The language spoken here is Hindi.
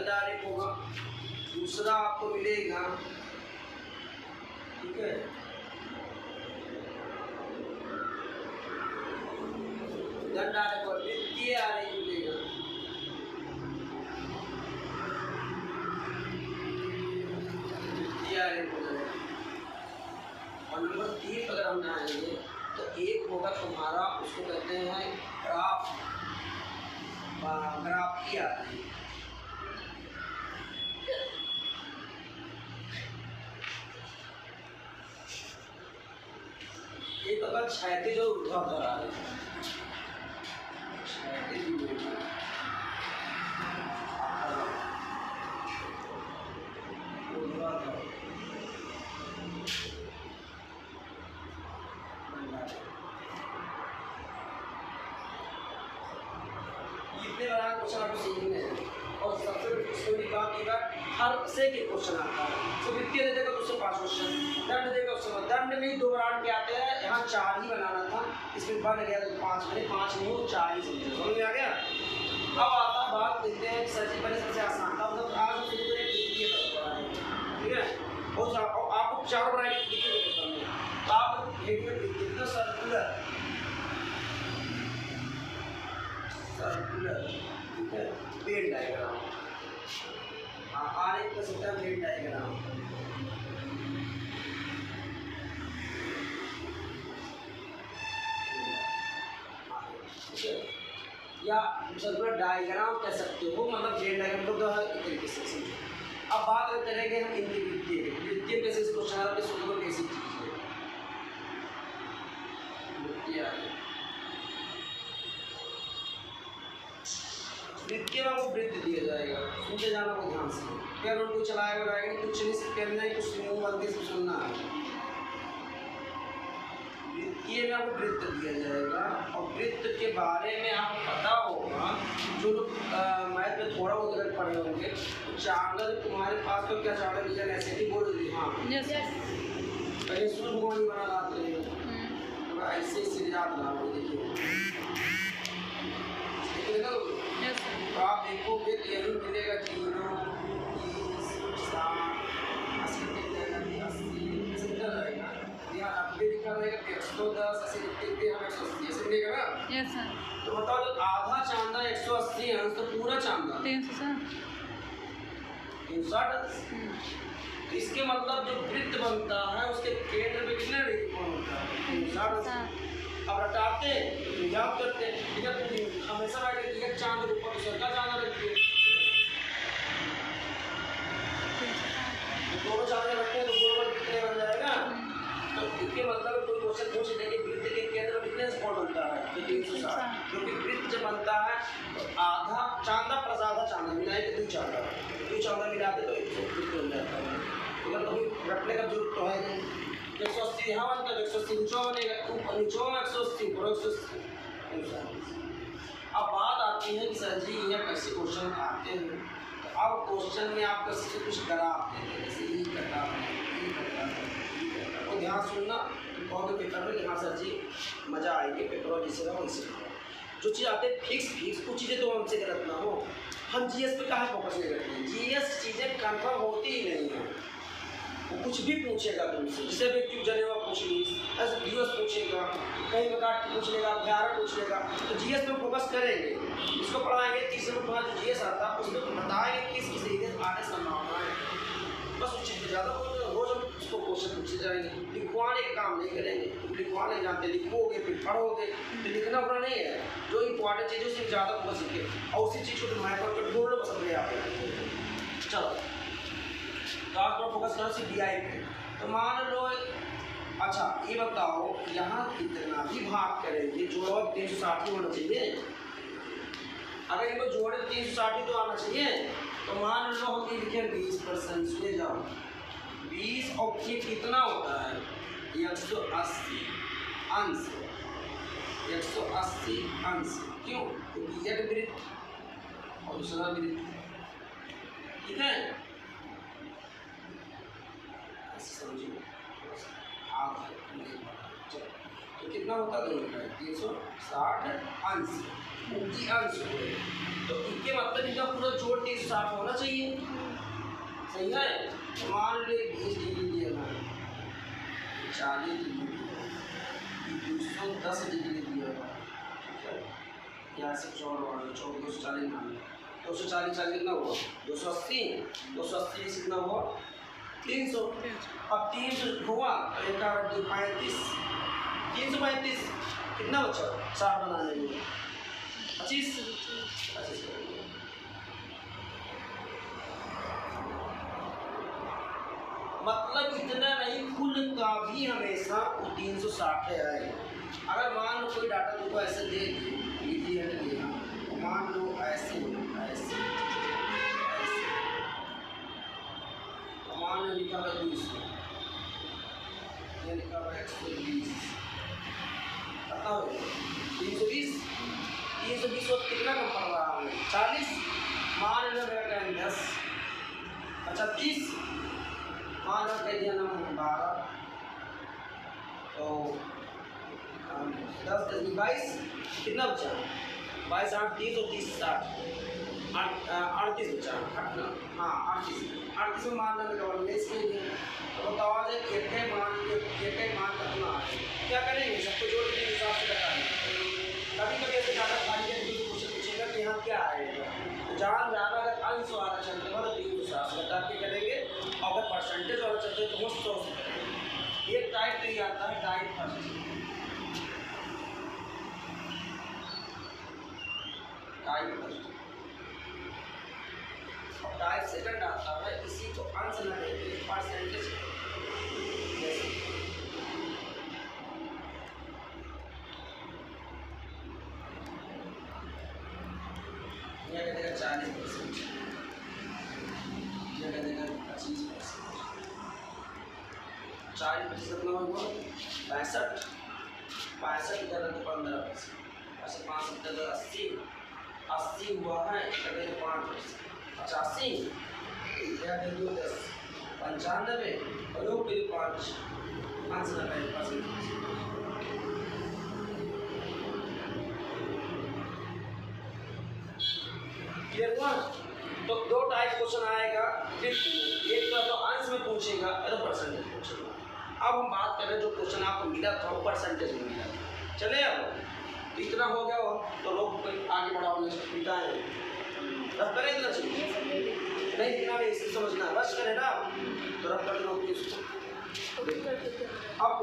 डायरेक्ट होगा। दूसरा आपको मिलेगा, ठीक है, दंड डायरेक्ट और वृत्तीय आरेख मिलेगा। वृत्तीय आरेख हो जाएगा। और नंबर 3 अगर हम जाएंगे तो एक होगा तुम्हारा, उसको कहते हैं ग्राफ, ग्राफीय आरेख। एक अगर क्षैतिज और ऊर्ध्वाधर आरेख, क्षैतिज ऊर्ध्वाधर, इतने बड़ा क्वेश्चन आपको सीखने हैं। और सबसे बड़ी बात ये हर से के क्वेश्चन आता है। तो वृत्तीय दे देगा तो उससे 5 क्वेश्चन, दंड देगा उससे, दंड में 2 ब्रांड के आते हैं, यहाँ 4 ही बनाना था, इसमें बन गया तो 5 बने, 5 नहीं हो 4 ही समझो, समझ में आ गया। अब आता बात देखते हैं सर जी, पहले सबसे आसान था, मतलब आज हम सीख रहे हैं वृत्तीय तत्व, ठीक है, बहुत आपको 4 ब्रांड के वृत्तीय तत्व है। तो आप कितना सर्कुलर, सर्कुलर, ठीक है, वेन डायग्राम, आरेख का सकता है वेन डायग्राम, या सर्कुलर डायग्राम कह सकते हो, मतलब वेन डायग्राम तो एक तरीके से समझो। अब बात करेंगे हम इनकी वृत्तीय, वृत्तीय कैसे इसको क्वेश्चन पे सुनने को कैसी चीज है वृत्तीय। वृत्तीय में आपको वृत्त दिया जाएगा, सुनते जाना को ध्यान से, पैर उनको चलाएगा नहीं, कुछ नहीं, सिर्फ करना है, कुछ मुंह बंद के सुनना है। वृत्तीय में आपको वृत्त दिया जाएगा, और वृत्त के बारे में आपको पता होगा, जो लोग मैथ में थोड़ा बहुत अगर पढ़े होंगे, तो चार्लर तुम्हारे पास तो क्या चार्लर विजन ऐसे ही बोल रही, हाँ पहले सूर्य भगवान बना लाते हैं, तो ऐसे सीधे याद ना हो, देखिए तो आप देखोगे तो यही मिलेगा 0, 20, 60, 80 रहेगा, यहाँ 90 लिखा रहेगा, 110, 80 लिखते हम 180 ऐसे मिलेगा ना। Yes sir. तो बताओ जो आधा चांदा 180 अंश, तो पूरा चांदा 360 अंश। तो इसके मतलब जो वृत्त बनता है उसके केंद्र में कितना डिग्री कोण होता है, 360 अंश। अब रटाते याद करते हैं, ठीक है, हमेशा बैठे एक चांद के ऊपर दूसरा का चांद रखिए, दोनों चांद रखते हैं तो गोल कितने बन जाएगा। तो इसके मतलब कोई क्वेश्चन पूछ लेंगे वृत्त के केंद्र में कितने कोण बनता है, तो 360, क्योंकि वृत्त जब बनता है तो आधा चांदा प्लस आधा चांदा मिलाएंगे 2 चांदा, 2 चांदा मिलाते तो 150 बन जाता है। अगर कभी रखने का जरूरत तो है नहीं, 180 यहाँ बनता है, 180 नीचो बनेगा, नीचो में 180 ऊपर 180। अब बात आती है कि सर जी ये कैसे क्वेश्चन आते हैं, तो अब क्वेश्चन में आपका से कुछ ग्राफ देते हैं, जैसे ये करता है, ये करता है, तो ध्यान सुनना, बहुत पेपर में यहाँ सर जी मजा आएगी, पेपर जिसे ना वैसे जो चीज़ आते हैं फिक्स कुछ चीज़ें तो हमसे गलत ना हो। हम जीएस पे कहाँ फोकस नहीं करते हैं, जीएस चीज़ें कन्फर्म होती ही नहीं है, वो कुछ भी पूछेगा तुमसे, जैसे व्यक्ति जनेवा पूछ ली, ऐसे जीएस पूछेगा, कई प्रकार की पूछ लेगा, अभ्यारण पूछ लेगा, तो जीएस पे फोकस करेंगे, इसको पढ़ाएंगे, तीसरे में तुम्हारा जो जीएस आता है उसमें बताएंगे किस सीरीज आने संभावना है, बस उस चीज़ ज़्यादा रोज हम उसको क्वेश्चन पूछते जाएंगे, लिखवाने का काम नहीं करेंगे, लिखवाने जानते, लिखोगे फिर पढ़ोगे, तो लिखना पूरा नहीं है, जो इंपॉर्टेंट चीज़ है उससे ज़्यादा फोकस सीखे, और उसी चीज़ को तुम्हारे पर ढूंढ पसंद है आप। चलो तो आप लोग फोकस करो सिर्फ DI पे, तो मान लो, अच्छा ये बताओ यहाँ कितना भी भाग करेंगे, जोड़ो 360 होना चाहिए, अगर इनको जोड़े तो 360 तो आना चाहिए, तो मान लो हम ये लिखें 20%, ले जाओ 20, और ये कितना होता है 180 अंश, 180 अंश, क्यों, क्योंकि एक वृत्त और दूसरा वृत्त, ठीक है, समझिए तो कितना होता है, 360 अंश, अंश हुए, तो इसके मतलब इनका पूरा जोड़ 360 होना चाहिए, सही है। तो मान लो 20 डिग्री दिया ना, 40 डिग्री, 210 डिग्री दिया हुआ, ठीक है। यहाँ से कुछ और मान लो 240 मान लो, 240 40 कितना हुआ 280, 280 से कितना हुआ 300। अब 300 हुआ तो एक 35, 335 कितना बचा 60 बनाने में 25 करेंगे। मतलब इतना नहीं, कुल का भी हमेशा वो 360 आए। अगर मान लो कोई डाटा तुमको ऐसे दे दे, मान लो ऐसे ऐसे ऐसे, मान लो लिखा हुआ 200, ये लिखा हुआ 120, बताओ 320, 320 वक्त कितना कम पड़ रहा है 40, मान लो मेरा टाइम 10, अच्छा 30, मान लो कह दिया ना 12, तो 10 10 22 कितना बचा 22 8 30 और 30 60 38 बचा, हाँ 38 में मान लो डबल में इसके लिए। तो बताओ आज एक मान कितना है, क्या करेंगे सबको जोड़ के हिसाब से बताएंगे। कभी कभी ऐसे डाटा खाली करके क्वेश्चन पूछेगा कि यहाँ क्या आएगा, तो जान जाना अगर अंश वाला चलते हो तो 360 लगा के करेंगे, अगर परसेंटेज वाला चलते तो वो 100 से करेंगे। एक टाइप नहीं आता है, टाइप फर्स्ट, टाइप फर्स्ट और टाइप सेकंड आता है। इसी को अंश न लेके परसेंटेज यह करेगा 40%, यह करेगा 25%, 40% कितना होगा 65, 65 इधर तो 15%, अच्छा 5 इधर 80, 80 हुआ है इधर 5%, 85 यह करेगा 10, 95 और लोग फिर 5 90%। क्लियर हुआ। तो दो टाइप क्वेश्चन आएगा, एक तो अंश में पूछेगा और परसेंटेज पूछेगा। अब हम बात करें जो क्वेश्चन आपको मिला था वो परसेंटेज में मिला था। चले अब इतना हो गया हो तो लोग आगे बढ़ाओ, मिलता है रफ करें इतना चाहिए नहीं, इतना नहीं समझना बस करें ना, तो रफ कर लो अब